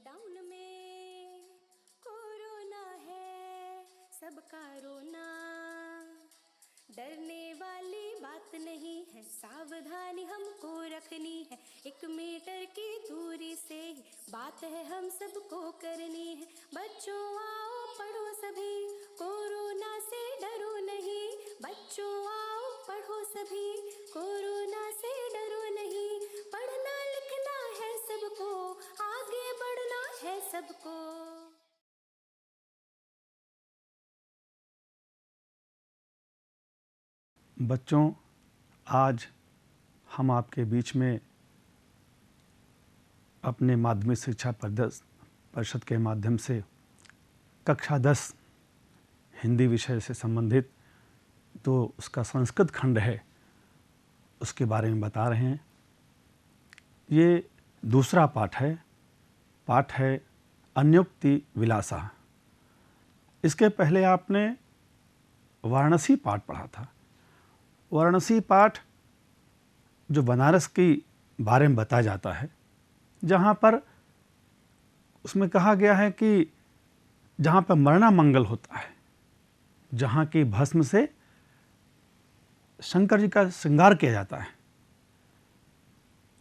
Lockdown में corona है सबका रोना, डरने वाली बात नहीं है, सावधानी हमको रखनी है, 1 मीटर की दूरी से ही बात है हम सबको करनी है। बच्चों आओ पढ़ो सभी, कोरोना से डरो नहीं, बच्चों आओ पढ़ो सभी, कोरोना से डरो नहीं, पढ़ना लिखना है सबको, आगे बढ़ना है सबको। बच्चों, आज हम आपके बीच में अपने माध्यमिक शिक्षा परिषद के माध्यम से कक्षा 10 हिंदी विषय से संबंधित तो उसका संस्कृत खंड है उसके बारे में बता रहे हैं। ये दूसरा पाठ है अन्योक्ति विलासा। इसके पहले आपने वाराणसी पाठ पढ़ा था। वाराणसी पाठ जो बनारस के बारे में बताया जाता है, जहाँ पर उसमें कहा गया है कि जहाँ पर मरना मंगल होता है, जहाँ की भस्म से शंकर जी का श्रृंगार किया जाता है,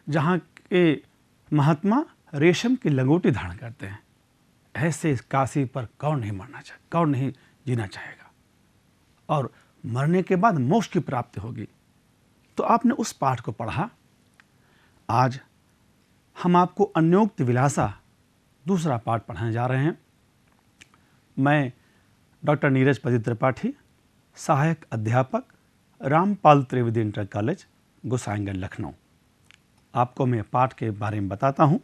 जहाँ के महात्मा रेशम की लंगोटी धारण करते हैं, ऐसे काशी पर कौन नहीं मरना चाहे, कौन नहीं जीना चाहेगा, और मरने के बाद मोक्ष की प्राप्ति होगी। तो आपने उस पाठ को पढ़ा। आज हम आपको अन्योक्ति विलासा दूसरा पाठ पढ़ाने जा रहे हैं। मैं डॉक्टर नीरज पति त्रिपाठी, सहायक अध्यापक, रामपाल त्रिवेदी इंटर कॉलेज, गोसाईगंज, लखनऊ, आपको मैं पाठ के बारे में बताता हूँ।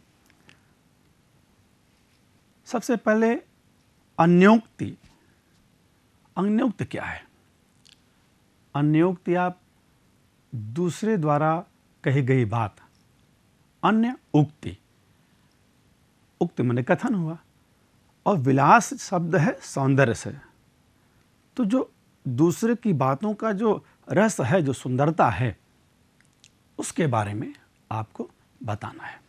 सबसे पहले अन्योक्ति। अन्योक्ति क्या है? अन्योक्ति आप दूसरे द्वारा कही गई बात, अन्य उक्ति। उक्ति माने कथन हुआ, और विलास शब्द है सौंदर्य से। तो जो दूसरे की बातों का जो रस है, जो सुंदरता है, उसके बारे में आपको बताना है।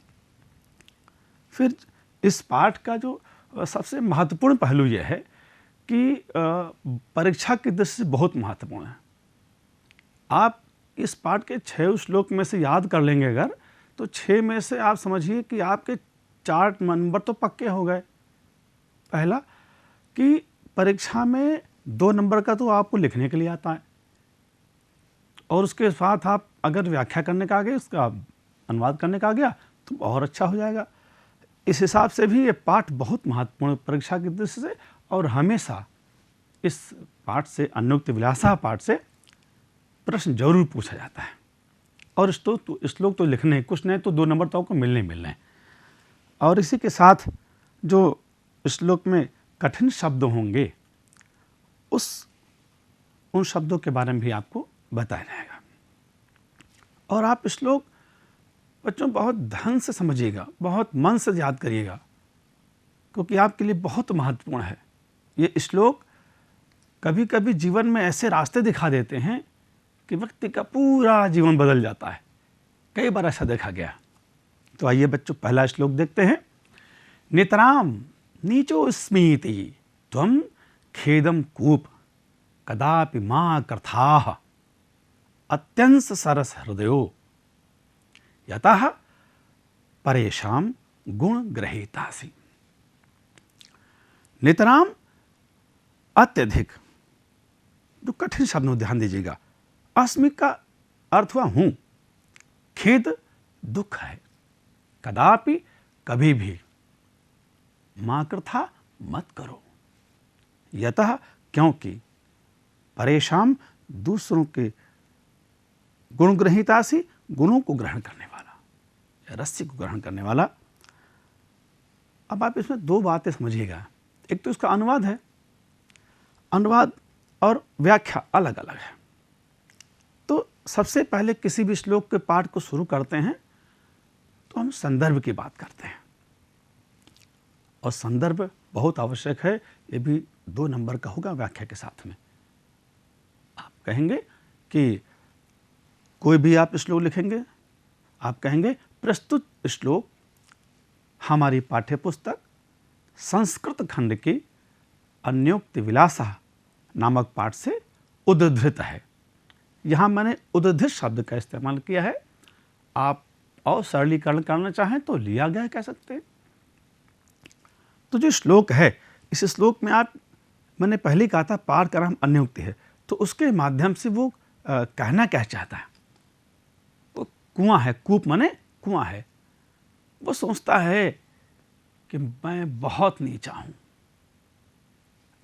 फिर इस पाठ का जो सबसे महत्वपूर्ण पहलू यह है कि परीक्षा की दृष्टि से बहुत महत्वपूर्ण है। आप इस पाठ के 6 श्लोक में से याद कर लेंगे अगर, तो 6 में से आप समझिए कि आपके 4 नंबर तो पक्के हो गए। पहला कि परीक्षा में 2 नंबर का तो आपको लिखने के लिए आता है, और उसके साथ आप अगर व्याख्या करने का आ गए, उसका अनुवाद करने का आ गया तो और अच्छा हो जाएगा। इस हिसाब से भी ये पाठ बहुत महत्वपूर्ण परीक्षा की दृष्टि से, और हमेशा इस पाठ से, अन्योक्ति विलासा पाठ से प्रश्न जरूर पूछा जाता है। और श्लोक तो लिखने, कुछ नहीं तो 2 नंबर तो आपको मिलने। और इसी के साथ जो श्लोक में कठिन शब्द होंगे, उन शब्दों के बारे में भी आपको बताया जाएगा। और आप श्लोक बच्चों बहुत ध्यान से समझिएगा, बहुत मन से याद करिएगा, क्योंकि आपके लिए बहुत महत्वपूर्ण है। ये श्लोक कभी कभी जीवन में ऐसे रास्ते दिखा देते हैं कि व्यक्ति का पूरा जीवन बदल जाता है। कई बार ऐसा देखा गया। तो आइए बच्चों, पहला श्लोक देखते हैं। नितराम नीचो स्मीति त्वं खेदम कूप कदापि मां कृथाः अत्यंस सरस हृदयो यतः परेशान गुण ग्रहीतासि। नितराम अत्यधिक, जो कठिन शब्द में ध्यान दीजिएगा। अस्मि का अर्थ हुआ हूं, खेद दुख है, कदापि कभी भी, मां कृथा मत करो, यतः क्योंकि, परेशान दूसरों के गुण ग्रहीतासि, गुणों को ग्रहण करने वाला, रस्सी को ग्रहण करने वाला। अब आप इसमें 2 बातें समझिएगा। एक तो इसका अनुवाद है, अनुवाद और व्याख्या अलग अलग है। तो सबसे पहले किसी भी श्लोक के पाठ को शुरू करते हैं तो हम संदर्भ की बात करते हैं, और संदर्भ बहुत आवश्यक है। ये भी 2 नंबर का होगा व्याख्या के साथ में। आप कहेंगे कि कोई भी आप श्लोक लिखेंगे, आप कहेंगे प्रस्तुत श्लोक हमारी पाठ्यपुस्तक संस्कृत खंड की अन्योक्ति विलासा नामक पाठ से उद्धृत है। यहाँ मैंने उद्धृत शब्द का इस्तेमाल किया है। आप और सरलीकरण करना चाहें तो लिया गया कह सकते हैं। तो जो श्लोक है, इस श्लोक में आप, मैंने पहले कहा था पाठ का नाम अन्योक्ति है, तो उसके माध्यम से वो कहना क्या चाहता है। वो कुआं है, कूप माने कुआं है। वो सोचता है कि मैं बहुत नीचा हूं।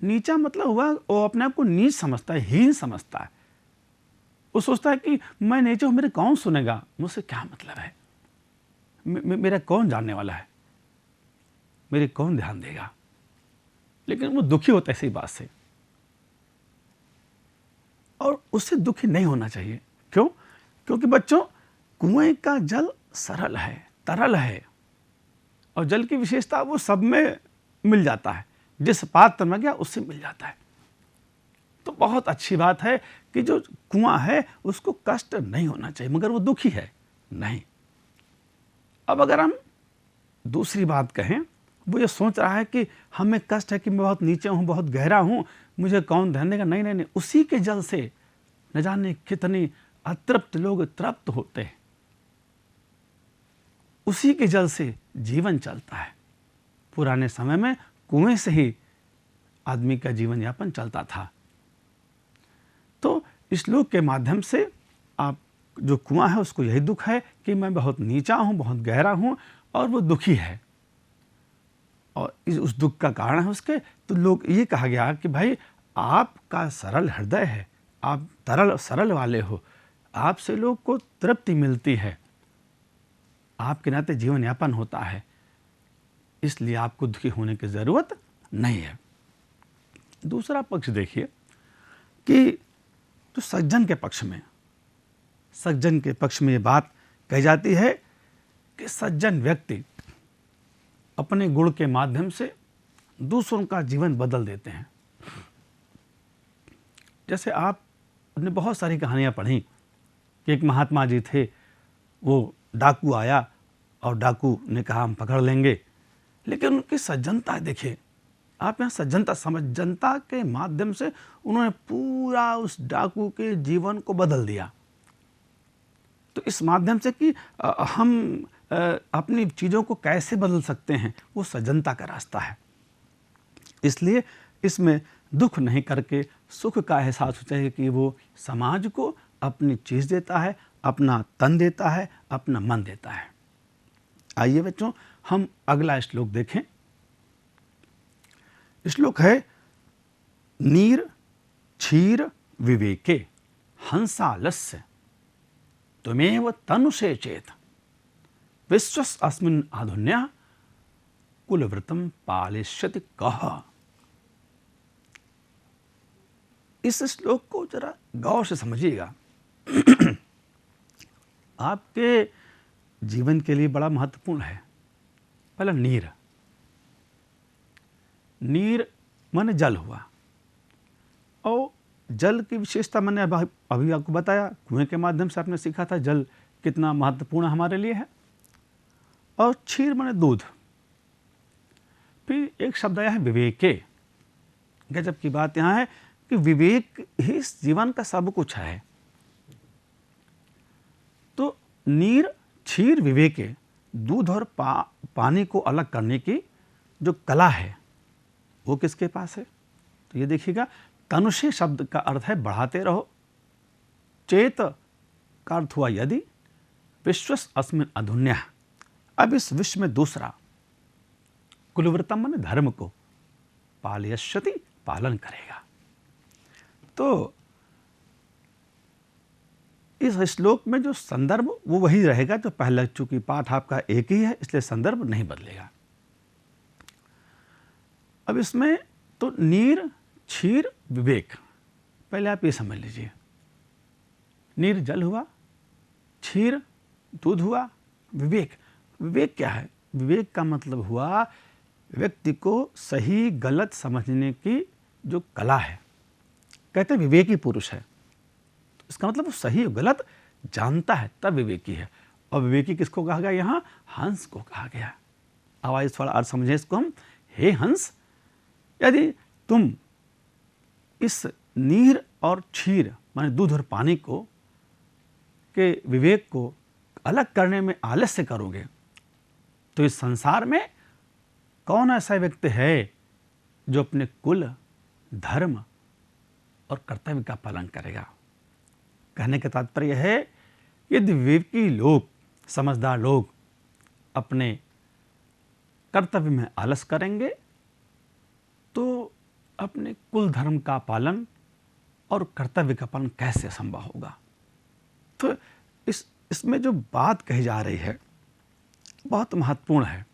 नीचा मतलब हुआ वो अपने आप को नीच समझता है, हीन समझता है। वो सोचता है कि मैं नीचे हूं, मेरे कौन सुनेगा, मुझसे क्या मतलब है, मेरा कौन जानने वाला है, मेरे कौन ध्यान देगा। लेकिन वो दुखी होता है इसी बात से, और उससे दुखी नहीं होना चाहिए। क्यों? क्योंकि बच्चों, कुएं का जल सरल है, तरल है, और जल की विशेषता वो सब में मिल जाता है। जिस पात्र में गया उससे मिल जाता है। तो बहुत अच्छी बात है कि जो कुआं है उसको कष्ट नहीं होना चाहिए, मगर वो दुखी है नहीं। अब अगर हम दूसरी बात कहें, वो ये सोच रहा है कि हमें कष्ट है कि मैं बहुत नीचे हूं, बहुत गहरा हूं, मुझे कौन ध्यान देगा। नहीं नहीं नहीं, उसी के जल से न जाने कितने अतृप्त लोग तृप्त होते हैं। उसी के जल से जीवन चलता है। पुराने समय में कुएं से ही आदमी का जीवन यापन चलता था। तो इस श्लोक के माध्यम से आप, जो कुआं है उसको यही दुख है कि मैं बहुत नीचा हूं, बहुत गहरा हूं, और वो दुखी है, और उस दुख का कारण है उसके। तो लोग ये कहा गया कि भाई आपका सरल हृदय है, आप तरल सरल वाले हो, आपसे लोग को तृप्ति मिलती है, आपके नाते जीवन यापन होता है, इसलिए आपको दुखी होने की जरूरत नहीं है। दूसरा पक्ष देखिए कि तो सज्जन के पक्ष में ये बात कही जाती है कि सज्जन व्यक्ति अपने गुण के माध्यम से दूसरों का जीवन बदल देते हैं। जैसे आपने बहुत सारी कहानियां पढ़ी कि एक महात्मा जी थे, वो डाकू आया और डाकू ने कहा हम पकड़ लेंगे, लेकिन उनकी सज्जनता देखिए। आप यहाँ सज्जनता समझ, जनता के माध्यम से उन्होंने पूरा उस डाकू के जीवन को बदल दिया। तो इस माध्यम से कि हम अपनी चीज़ों को कैसे बदल सकते हैं, वो सज्जनता का रास्ता है। इसलिए इसमें दुख नहीं करके सुख का एहसास हो चाहिए कि वो समाज को अपनी चीज़ देता है, अपना तन देता है, अपना मन देता है। आइए बच्चों, हम अगला श्लोक देखें। श्लोक है, नीर क्षीर विवेके हंसालस्य त्वमेव तनुषे चेत विश्वस अस्मिन् आधुन्या कुलव्रतम पालिष्यति कह। इस श्लोक को जरा गौर से समझिएगा। आपके जीवन के लिए बड़ा महत्वपूर्ण है। पहला नीर, नीर माने जल हुआ, और जल की विशेषता मैंने अभी आपको बताया, कुएं के माध्यम से आपने सीखा था जल कितना महत्वपूर्ण हमारे लिए है। और क्षीर माने दूध। फिर एक शब्द आया है विवेके। गजब की बात यहाँ है कि विवेक ही जीवन का सब कुछ है। तो नीर क्षीर विवेके, दूध और पानी को अलग करने की जो कला है वो किसके पास है? तो ये देखिएगा, तनुषे शब्द का अर्थ है बढ़ाते रहो, चेत का अर्थ हुआ यदि, विश्वस अस्मिन् अधुन्या, अब इस विश्व में दूसरा, कुलव्रतम माने धर्म को, पालयष्यति पालन करेगा। तो इस श्लोक में जो संदर्भ वो वही रहेगा जो पहला, चूंकि पाठ आपका एक ही है इसलिए संदर्भ नहीं बदलेगा। अब इसमें तो नीर क्षीर विवेक, पहले आप ये समझ लीजिए। नीर जल हुआ, क्षीर दूध हुआ, विवेक, विवेक क्या है? विवेक का मतलब हुआ व्यक्ति को सही गलत समझने की जो कला है। कहते हैं विवेकी पुरुष है, तो इसका मतलब वो सही और गलत जानता है तब विवेकी है। और विवेकी किसको कहा गया? यहाँ हंस को कहा गया। आवाज थोड़ा अर्थ समझें इसको हम। हे हंस, यदि तुम इस नीर और क्षीर माने दूध और पानी को के विवेक को अलग करने में आलस्य करोगे तो इस संसार में कौन ऐसा व्यक्ति है जो अपने कुल, धर्म और कर्तव्य का पालन करेगा। कहने का तात्पर्य है यदि विवेकी लोग, समझदार लोग अपने कर्तव्य में आलस करेंगे तो अपने कुल धर्म का पालन और कर्तव्य का पालन कैसे संभव होगा। तो इसमें जो बात कही जा रही है बहुत महत्वपूर्ण है।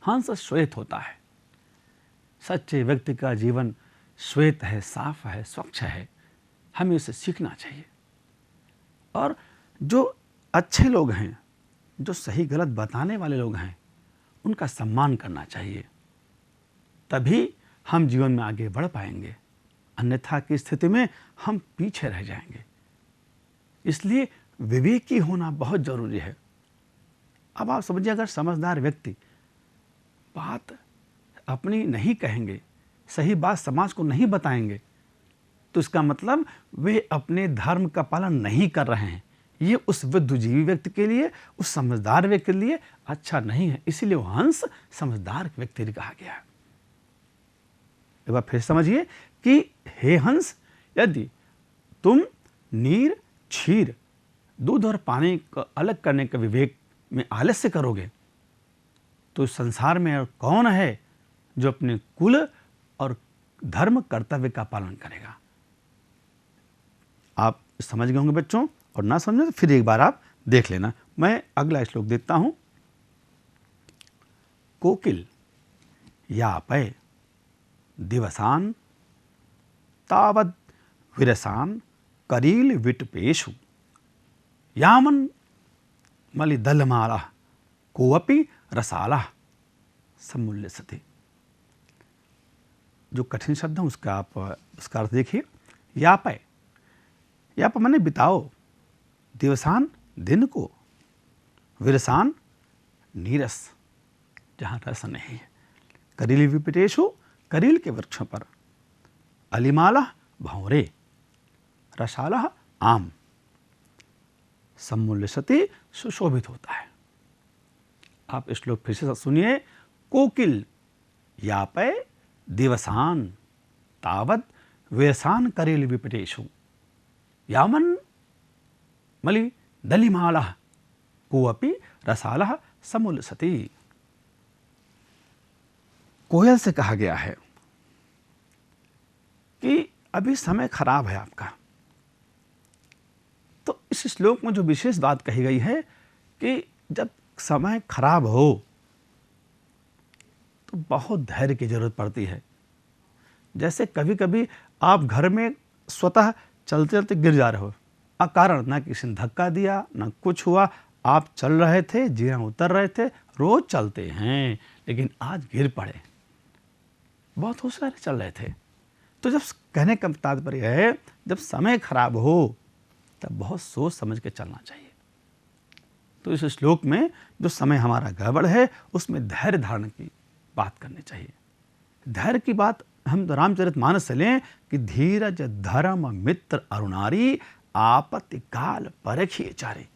हंस श्वेत होता है, सच्चे व्यक्ति का जीवन श्वेत है, साफ है, स्वच्छ है, हमें इसे सीखना चाहिए। और जो अच्छे लोग हैं, जो सही गलत बताने वाले लोग हैं, उनका सम्मान करना चाहिए, तभी हम जीवन में आगे बढ़ पाएंगे, अन्यथा की स्थिति में हम पीछे रह जाएंगे। इसलिए विवेकी होना बहुत जरूरी है। अब आप समझिए, अगर समझदार व्यक्ति बात अपनी नहीं कहेंगे, सही बात समाज को नहीं बताएंगे, तो इसका मतलब वे अपने धर्म का पालन नहीं कर रहे हैं। ये उस बुद्धिजीवी व्यक्ति के लिए, उस समझदार व्यक्ति के लिए अच्छा नहीं है। इसीलिए वो हंस समझदार व्यक्ति कहा गया है। एक बार फिर समझिए कि हे हंस, यदि तुम नीर, क्षीर, दूध और पानी को अलग करने के विवेक में आलस्य करोगे तो इस संसार में और कौन है जो अपने कुल और धर्म, कर्तव्य का पालन करेगा। आप समझ गए होंगे बच्चों, और ना समझे तो फिर एक बार आप देख लेना। मैं अगला श्लोक देता हूं। कोकिल यापय दिवसान तावद विरसान करील विटपेशु यामन मलिदलमाला कोअपि रसाला सम्मुल्यसते। जो कठिन शब्द है उसका अर्थ देखिए। यापय, याप माने बिताओ, दिवसान दिन को, विरसान नीरस जहाँ रस नहीं है, करील विपटेशु करील के वृक्षों पर, अलिमाला भंवरे, रसाला आम, सम्मुल्यसते सुशोभित होता है। आप श्लोक फिर से सुनिए। कोकिल यापय दिवसान तावद विरसान करील विपटेशु यामन मलि दलिमाला कोअपि रसाला सम्मुल्यसते। कोयल से कहा गया है कि अभी समय खराब है आपका। तो इस श्लोक में जो विशेष बात कही गई है कि जब समय खराब हो तो बहुत धैर्य की जरूरत पड़ती है। जैसे कभी कभी आप घर में स्वतः चलते चलते गिर जा रहे हो, अकारण, ना किसी ने धक्का दिया, ना कुछ हुआ, आप चल रहे थे, जीना उतर रहे थे, रोज चलते हैं, लेकिन आज गिर पड़े, बहुत होशियार चल रहे थे। तो जब कहने का तात्पर्य है जब समय खराब हो तब बहुत सोच समझ के चलना चाहिए। तो इस श्लोक में जो समय हमारा गड़बड़ है उसमें धैर्य धारण की बात करनी चाहिए। धैर्य की बात हम रामचरितमानस से लें कि धीरज धर्म मित्र अरुणारी आपत्ति काल परखिए चारे।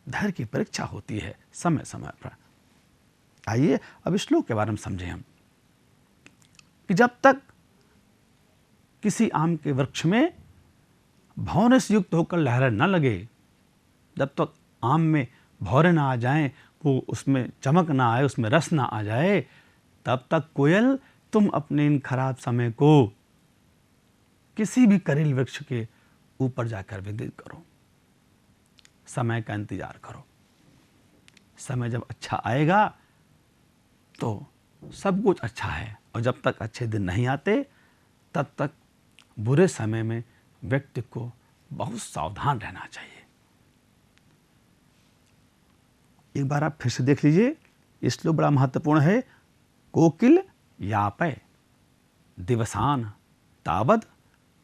धैर्य की परीक्षा होती है समय समय पर। आइए अब श्लोक के बारे में समझें हम कि जब तक किसी आम के वृक्ष में भौरे से युक्त होकर लहरें न लगे, जब तक आम में भौरे ना आ जाएं, वो उसमें चमक ना आए, उसमें रस ना आ जाए, तब तक कोयल तुम अपने इन खराब समय को किसी भी करील वृक्ष के ऊपर जाकर व्यतीत करो। समय का इंतजार करो। समय जब अच्छा आएगा तो सब कुछ अच्छा है, और जब तक अच्छे दिन नहीं आते तब तक बुरे समय में व्यक्ति को बहुत सावधान रहना चाहिए। एक बार आप फिर से देख लीजिए, ये श्लोक बड़ा महत्वपूर्ण है। कोकिल यापय दिवसान तावद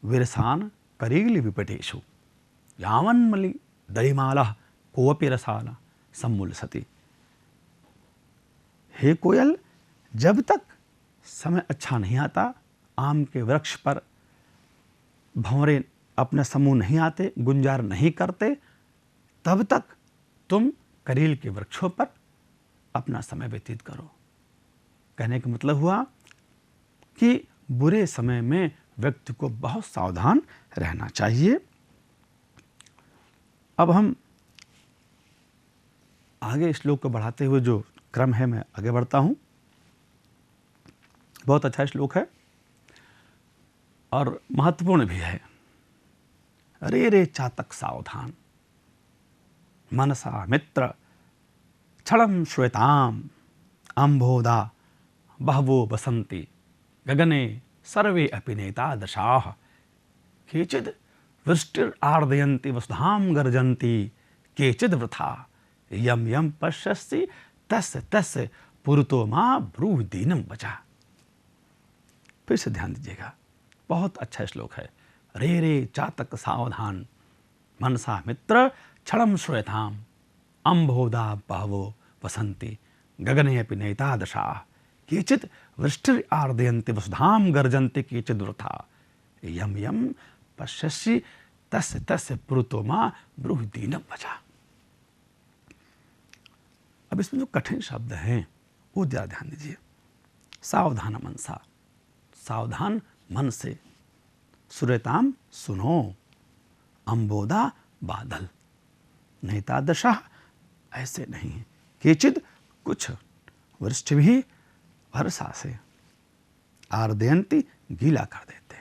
विरसान करील विपटेशु यावन मलि दलिमाला कोअपि रसाला सम्मुल्यसते। हे कोयल, जब तक समय अच्छा नहीं आता, आम के वृक्ष पर भंवरे अपने समूह नहीं आते, गुंजार नहीं करते, तब तक तुम करील के वृक्षों पर अपना समय व्यतीत करो। कहने का मतलब हुआ कि बुरे समय में व्यक्ति को बहुत सावधान रहना चाहिए। अब हम आगे श्लोक को बढ़ाते हुए जो क्रम है मैं आगे बढ़ता हूं। बहुत अच्छा श्लोक है और महत्वपूर्ण भी है। रे रे चातक सावधान, मनसा मित्र क्षणम श्वेताम, अंबोधा बहवो बसंती, गगने सर्वे अपि नेतादशाः, केचिद् वृष्टिरार्दयन्ति वसुधां गर्जन्ति, केचिद् वृथा यम यम पश्यसि तस्य तस्य पुरतो मां ब्रूहि दीनं वचा। फिर से ध्यान दीजिएगा, बहुत अच्छा श्लोक है। रे रे चातक सावधान, मनसा मित्र क्षणम श्वेताम, अंबोधा बहवो वसंति, गगने अपि नेतादशाः, केचित् वृष्टिरार्दयन्ति वसुधां गर्जन्ति, केचिद् वृथा यम यम पश्यसि तस्य तस्य पुरतो मां ब्रूहि दीनं वचा। अब इसमें जो कठिन शब्द हैं वो जरा ध्यान दीजिए। सावधान मनसा, सावधान मन से, सुरेताम सुनो, अंबोधा बादल, नेतादशा ऐसे नहीं, केचिद कुछ, वृष्टि भी वर्षा से, आर्दयंती गीला कर देते,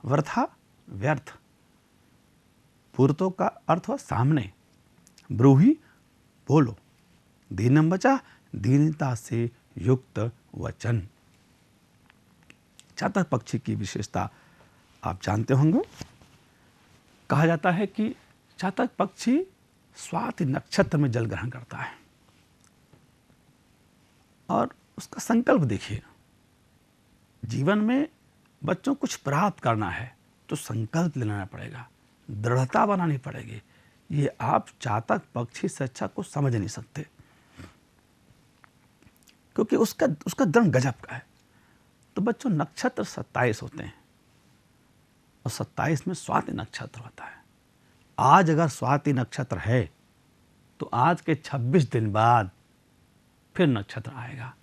वृथा व्यर्थ, पूर्तो का अर्थ हो सामने, ब्रूहि बोलो, दीनम वचा दीनता से युक्त वचन। चातक पक्षी की विशेषता आप जानते होंगे। कहा जाता है कि चातक पक्षी स्वाति नक्षत्र में जल ग्रहण करता है और उसका संकल्प देखिए। जीवन में बच्चों कुछ प्राप्त करना है तो संकल्प लेना पड़ेगा, दृढ़ता बनानी पड़ेगी। ये आप चातक पक्षी से अच्छा को समझ नहीं सकते, क्योंकि उसका दृढ़ गजब का है। तो बच्चों, नक्षत्र 27 होते हैं और 27 में स्वाति नक्षत्र होता है। आज अगर स्वाति नक्षत्र है तो आज के 26 दिन बाद फिर नक्षत्र आएगा,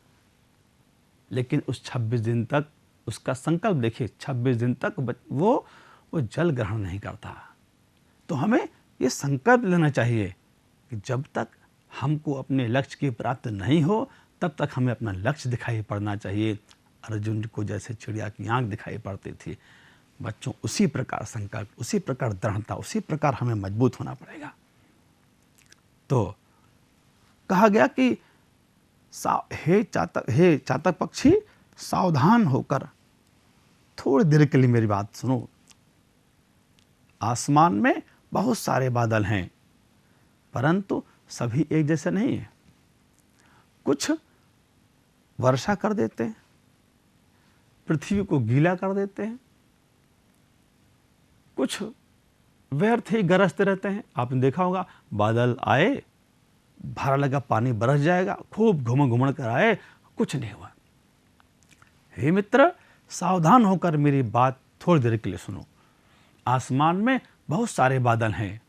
लेकिन उस 26 दिन तक उसका संकल्प देखिए। 26 दिन तक वो जल ग्रहण नहीं करता। तो हमें ये संकल्प लेना चाहिए कि जब तक हमको अपने लक्ष्य की प्राप्ति नहीं हो तब तक हमें अपना लक्ष्य दिखाई पड़ना चाहिए। अर्जुन को जैसे चिड़िया की आंख दिखाई पड़ती थी, बच्चों उसी प्रकार संकल्प, उसी प्रकार दृढ़ता, उसी प्रकार हमें मजबूत होना पड़ेगा। तो कहा गया कि हे चातक पक्षी, सावधान होकर थोड़ी देर के लिए मेरी बात सुनो। आसमान में बहुत सारे बादल हैं, परंतु सभी एक जैसे नहीं है। कुछ वर्षा कर देते हैं, पृथ्वी को गीला कर देते हैं, कुछ व्यर्थ ही गरजते रहते हैं। आपने देखा होगा, बादल आए, भारा लगा पानी बरस जाएगा, खूब घुमड़ कर आए, कुछ नहीं हुआ। हे मित्र, सावधान होकर मेरी बात थोड़ी देर के लिए सुनो। आसमान में बहुत सारे बादल हैं,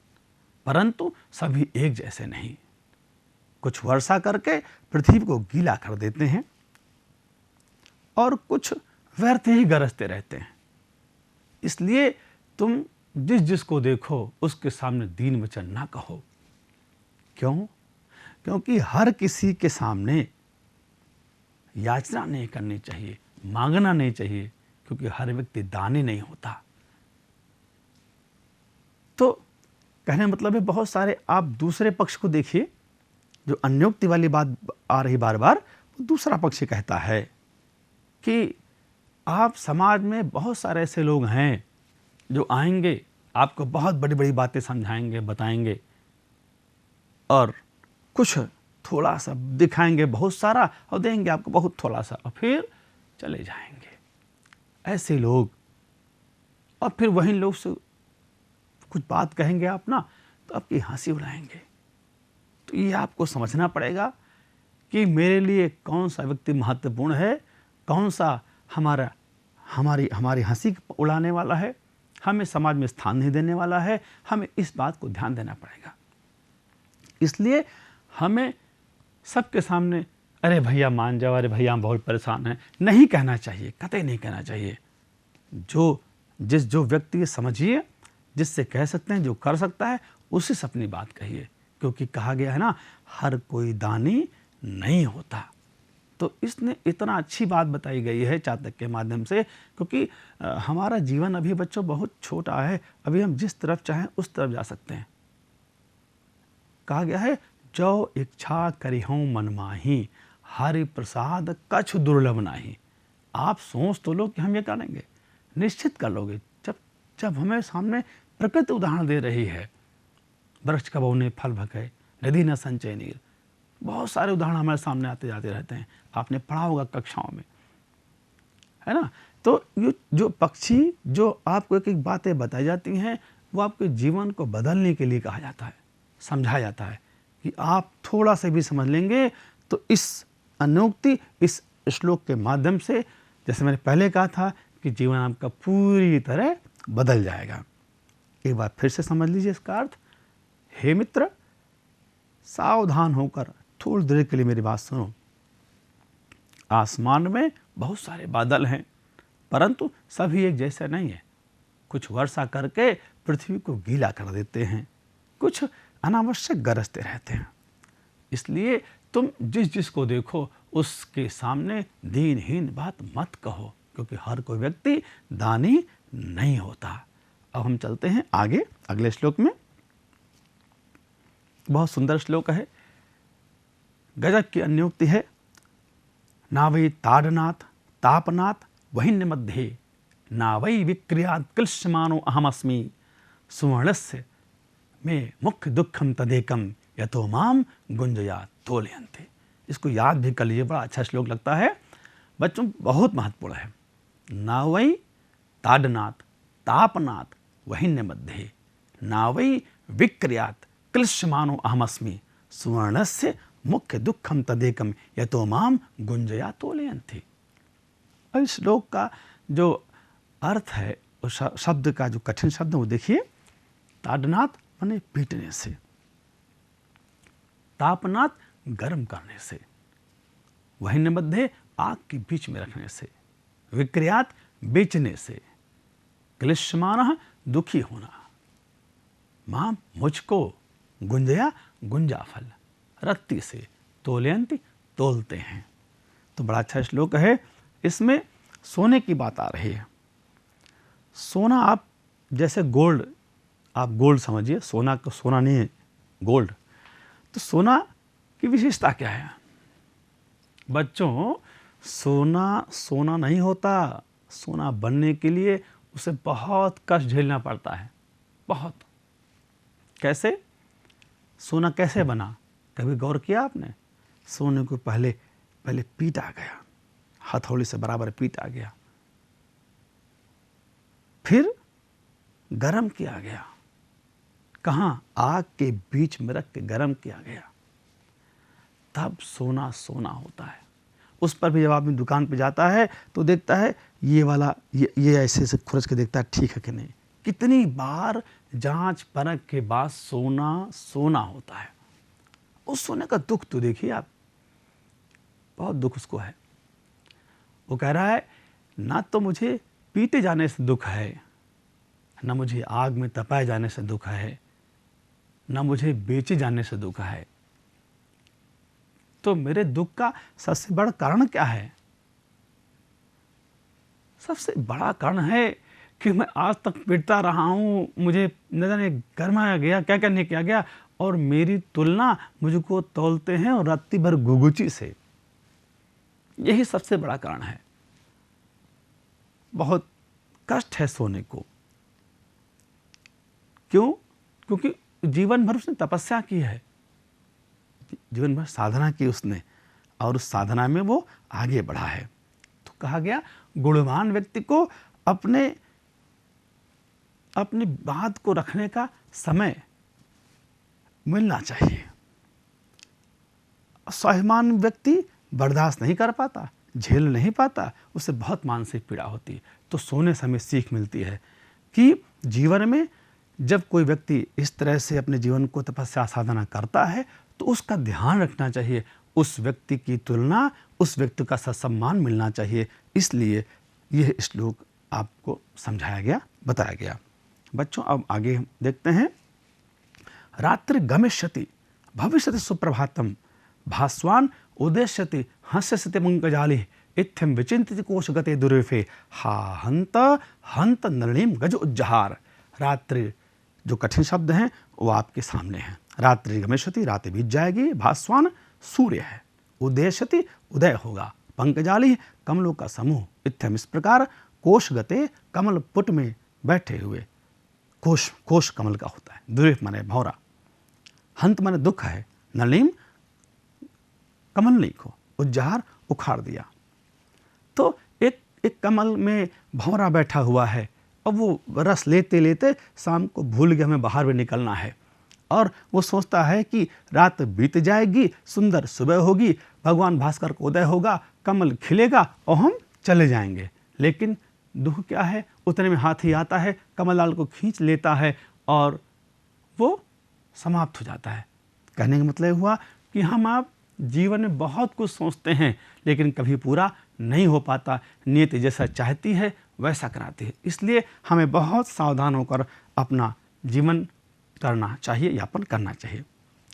परंतु सभी एक जैसे नहीं। कुछ वर्षा करके पृथ्वी को गीला कर देते हैं और कुछ व्यर्थ ही गरजते रहते हैं। इसलिए तुम जिसको देखो उसके सामने दीन वचन ना कहो। क्यों? क्योंकि हर किसी के सामने याचना नहीं करनी चाहिए, मांगना नहीं चाहिए, क्योंकि हर व्यक्ति दानी नहीं होता। तो कहने मतलब है, बहुत सारे आप दूसरे पक्ष को देखिए, जो अन्योक्ति वाली बात आ रही बार बार, दूसरा पक्ष कहता है कि आप समाज में बहुत सारे ऐसे लोग हैं जो आएंगे, आपको बहुत बड़ी बड़ी बातें समझाएंगे, बताएंगे, और कुछ थोड़ा सा दिखाएंगे बहुत सारा और देंगे आपको बहुत थोड़ा सा, और फिर चले जाएंगे। ऐसे लोग, और फिर वही लोग से कुछ बात कहेंगे आप ना, तो आपकी हंसी उड़ाएंगे। तो ये आपको समझना पड़ेगा कि मेरे लिए कौन सा व्यक्ति महत्वपूर्ण है, कौन सा हमारी हंसी उड़ाने वाला है, हमें समाज में स्थान नहीं देने वाला है। हमें इस बात को ध्यान देना पड़ेगा। इसलिए हमें सबके सामने अरे भैया मान जाओ, अरे भैया हम बहुत परेशान हैं, नहीं कहना चाहिए, कतई नहीं कहना चाहिए। जो व्यक्ति समझिए, जिससे कह सकते हैं, जो कर सकता है, उसी से अपनी बात कहिए। क्योंकि कहा गया है ना, हर कोई दानी नहीं होता। तो इसने इतना अच्छी बात बताई गई है चातक के माध्यम से, क्योंकि हमारा जीवन अभी बच्चों बहुत छोटा है। अभी हम जिस तरफ चाहें उस तरफ जा सकते हैं। कहा गया है, जो इच्छा करिहूँ मन माही, हरि प्रसाद कछु दुर्लभ नाही। आप सोच तो लो कि हम ये करेंगे, निश्चित कर लोगे। जब हमें सामने प्रकृति उदाहरण दे रही है, वृक्ष कबहु ने फल भके, नदी न संचय नीर, बहुत सारे उदाहरण हमारे सामने आते जाते रहते हैं। आपने पढ़ा होगा कक्षाओं में, है ना। तो ये जो पक्षी, जो आपको एक एक बातें बताई जाती हैं, वो आपके जीवन को बदलने के लिए कहा जाता है, समझाया जाता है कि आप थोड़ा सा भी समझ लेंगे तो इस अनुक्ति, इस श्लोक के माध्यम से, जैसे मैंने पहले कहा था कि जीवन आपका पूरी तरह बदल जाएगा। एक बार फिर से समझ लीजिए इसका अर्थ। हे मित्र, सावधान होकर थोड़ी देर के लिए मेरी बात सुनो। आसमान में बहुत सारे बादल हैं, परंतु सभी एक जैसे नहीं है। कुछ वर्षा करके पृथ्वी को गीला कर देते हैं, कुछ अनावश्यक गरजते रहते हैं। इसलिए तुम जिस को देखो उसके सामने दीनहीन बात मत कहो, क्योंकि हर कोई व्यक्ति दानी नहीं होता। अब हम चलते हैं आगे अगले श्लोक में। बहुत सुंदर श्लोक है, गजब की अन्योक्ति है। नावै ताडनाथ तापनाथ वहिन्य मध्ये, नावै विक्रियात् क्लिश्यमानो अहमस्मि, सुवर्णस्य में मुख्य दुखम तदेकम, यतो माम गुंजया तोलयन्ते। इसको याद भी कर लीजिए, बड़ा अच्छा श्लोक लगता है बच्चों, बहुत महत्वपूर्ण है। नावै ताडनाथ तापनाथ वहिन्य मध्ये, नावै विक्रियात् क्लिश्यमानो अहमस्मि, सुवर्णस्य मुख्य दुखम तदेकम, यतो माम गुंजया तोलयन्ते। और इस श्लोक का जो अर्थ है, उस शब्द का जो कठिन शब्द वो देखिए। ताडनाथ माने पीटने से, तापनाथ गर्म करने से, वहिन्य मध्य आग के बीच में रखने से, विक्रियात बेचने से, क्लिश्यमानः दुखी होना, मां मुझको, गुंजया गुंजा फल, रत्ती से, तोलयन्ति तोलते हैं। तो बड़ा अच्छा श्लोक है। इसमें सोने की बात आ रही है। सोना, आप जैसे गोल्ड, आप गोल्ड समझिए, सोना को सोना नहीं है, गोल्ड। तो सोना की विशेषता क्या है बच्चों? सोना नहीं होता। सोना बनने के लिए उसे बहुत कष्ट झेलना पड़ता है, बहुत। कैसे? सोना कैसे बना, कभी गौर किया आपने? सोने को पहले पीटा गया, हथौड़ी से बराबर पीटा गया, फिर गरम किया गया। कहाँ? आग के बीच में रख के गरम किया गया, तब सोना सोना होता है। उस पर भी जब आदमी दुकान पे जाता है तो देखता है ये वाला, ये ऐसे खुरच के देखता है ठीक है कि नहीं। कितनी बार जांच परख के बाद सोना सोना होता है। उस सोने का दुख तो देखिए आप, बहुत दुख उसको है। वो कह रहा है ना तो मुझे पीटे जाने से दुख है, ना मुझे आग में तपाए जाने से दुख है, ना मुझे बेचे जाने से दुख है। तो मेरे दुख का सबसे बड़ा कारण क्या है? सबसे बड़ा कारण है कि मैं आज तक पीटता रहा हूं, मुझे न जाने गरमाया गया, क्या क्या नहीं किया गया, और मेरी तुलना मुझको तौलते हैं और रत्ती भर गुगुची से। यही सबसे बड़ा कारण है। बहुत कष्ट है सोने को। क्यों? क्योंकि जीवन भर उसने तपस्या की है, जीवन भर साधना की उसने, और उस साधना में वो आगे बढ़ा है। तो कहा गया गुणवान व्यक्ति को अपने बात को रखने का समय मिलना चाहिए। स्वाभिमान व्यक्ति बर्दाश्त नहीं कर पाता, झेल नहीं पाता, उसे बहुत मानसिक पीड़ा होती है। तो सोने से हमें सीख मिलती है कि जीवन में जब कोई व्यक्ति इस तरह से अपने जीवन को तपस्या साधना करता है तो उसका ध्यान रखना चाहिए, उस व्यक्ति की तुलना, उस व्यक्ति का सत्सम्मान मिलना चाहिए। इसलिए यह श्लोक आपको समझाया गया, बताया गया। बच्चों अब आगे हम देखते हैं। रात्रि गमिष्यति भविष्यति सुप्रभातम भास्वान उदेश्यति हंस्यति पंकजाली इत्थम विचिंतित कोशगते दुर्विफे हा हंत हंत नलिनीम गज उज्जहार। रात्रि जो कठिन शब्द हैं वो आपके सामने हैं। रात्रि गमिष्यति, रात्रि बीत जाएगी, भास्वान सूर्य है, उदेश्यति उदय होगा, पंकजाली कमलों का समूह, इत्थम इस प्रकार, कोशगते कमल पुट में बैठे हुए, कोश कमल का होता है, दुर्विफ माने भौरा, हंत माने दुख है, नलिनीम कमल नहीं को, उज्जहार उखाड़ दिया। तो एक कमल में भंवरा बैठा हुआ है और वो रस लेते लेते शाम को भूल के हमें बाहर भी निकलना है और वो सोचता है कि रात बीत जाएगी, सुंदर सुबह होगी, भगवान भास्कर को उदय होगा, कमल खिलेगा और हम चले जाएंगे। लेकिन दुख क्या है, उतने में हाथी आता है, कमललाल को खींच लेता है और वो समाप्त हो जाता है। कहने का मतलब हुआ कि हम आप जीवन में बहुत कुछ सोचते हैं लेकिन कभी पूरा नहीं हो पाता। नियति जैसा चाहती है वैसा कराती है। इसलिए हमें बहुत सावधान होकर अपना जीवन करना चाहिए, यापन करना चाहिए।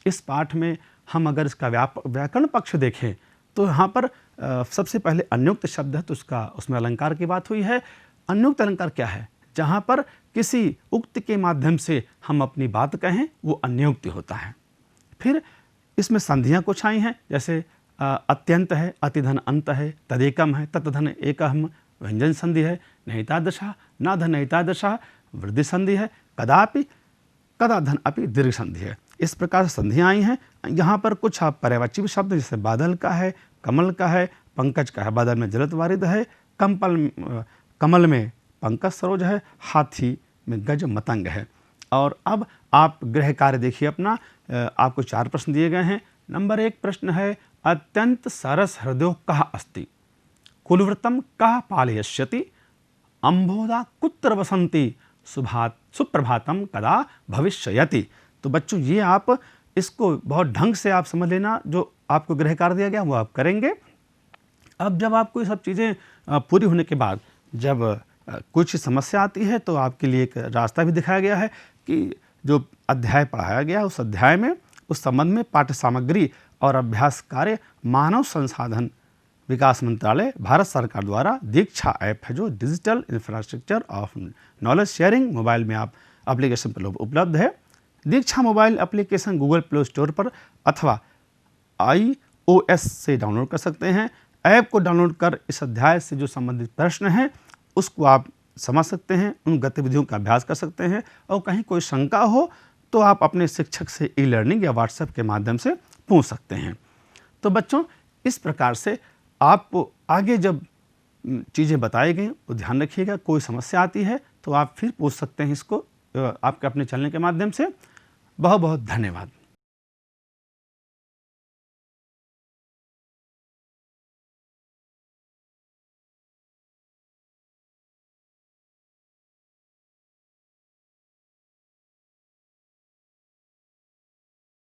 इस पाठ में हम अगर इसका व्याकरण पक्ष देखें तो यहाँ पर सबसे पहले अन्युक्त शब्द है तो उसमें अलंकार की बात हुई है। अन्युक्त अलंकार क्या है? जहाँ पर किसी उक्त के माध्यम से हम अपनी बात कहें वो अन्योक्ति होता है। फिर इसमें संधियाँ कुछ आई हैं, जैसे अत्यंत है, अतिधन अंत है, तदेकम है, तत्धन एकहम व्यंजन संधि है, नहितादशा नाधन नहितादशा वृद्धि संधि है, कदापि कदा धन अपि दीर्घ संधि है। इस प्रकार से संधियाँ आई हैं। यहाँ पर कुछ पर्यायवाची शब्द जैसे बादल का है, कमल का है, पंकज का है, बादल में जलत वारिद है, कमल में पंकज सरोज है, हाथी में गज मतंग है। और अब आप गृह कार्य देखिए अपना। आपको 4 प्रश्न दिए गए हैं। नंबर 1 प्रश्न है, अत्यंत सरस हृदय कः अस्ति, कुलव्रतम कः पालयिष्यति, अम्भोदा कुत्र वसंती, सुप्रभातम कदा भविष्यति। तो बच्चों ये आप इसको बहुत ढंग से आप समझ लेना। जो आपको गृह कार्य दिया गया वो आप करेंगे। अब जब आपको ये सब चीज़ें पूरी होने के बाद जब कुछ समस्या आती है तो आपके लिए एक रास्ता भी दिखाया गया है कि जो अध्याय पढ़ाया गया उस अध्याय में उस संबंध में पाठ्य सामग्री और अभ्यास कार्य मानव संसाधन विकास मंत्रालय भारत सरकार द्वारा दीक्षा ऐप है जो digital infrastructure of knowledge sharing mobile में आप एप्लीकेशन पर उपलब्ध है। Diksha mobile application Google Play Store पर अथवा iOS से डाउनलोड कर सकते हैं। ऐप को डाउनलोड कर इस अध्याय से जो संबंधित प्रश्न हैं उसको आप समझ सकते हैं, उन गतिविधियों का अभ्यास कर सकते हैं और कहीं कोई शंका हो तो आप अपने शिक्षक से ई-लर्निंग या व्हाट्सएप के माध्यम से पूछ सकते हैं। तो बच्चों इस प्रकार से आपको आगे जब चीज़ें बताई गई वो ध्यान रखिएगा। कोई समस्या आती है तो आप फिर पूछ सकते हैं इसको आपके अपने चलने के माध्यम से। बहुत बहुत धन्यवाद।